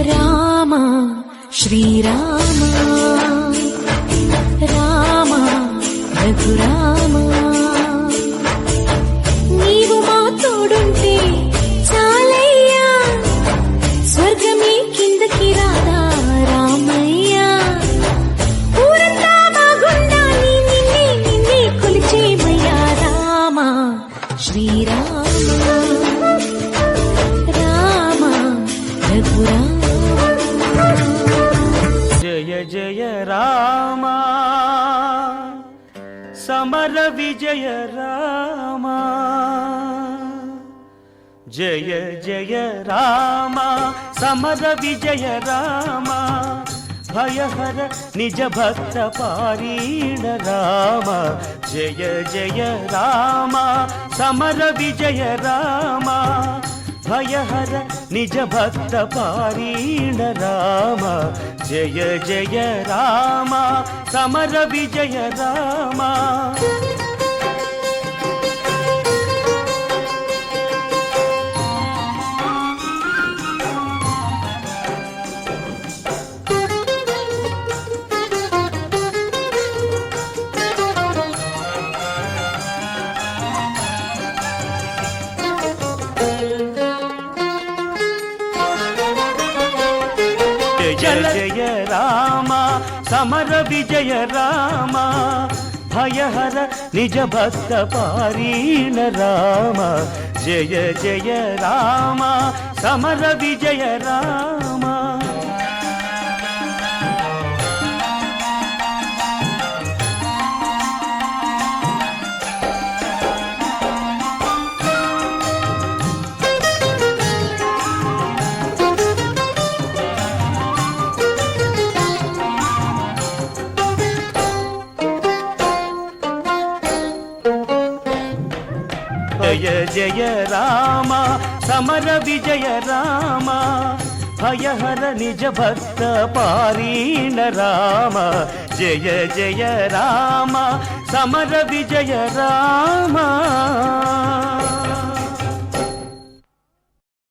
రామ శ్రీరామ రామ రఘురామ నీవు మా తోడుంటే చాలయ్యా స్వర్గమే కిందకి రాదా రామయ్యా ఊరంతా బాగుండాలి నిన్నే నిన్నే కొలిచేమయ్యా రామ శ్రీరామ రామ రఘురామ జయ జయ రామ సమర విజయ రామ జయ జయ రామ సమర విజయ రామ భయహర నిజ భక్త పారీణ రామ జయ జయ రామ సమర విజయ రామ భయహర నిజ భక్త పారీణ రామ జయ జయ రామ సమర విజయ రామ జయ జయ రామ సమర విజయ రామ భయహర నిజ భక్త పారీణ రామ జయ జయ రామ సమర విజయ రామ జయ జయ రామ సమర విజయ రామ భయహర నిజ భక్త పారీణ రామ జయ జయ రామ సమర విజయ రామ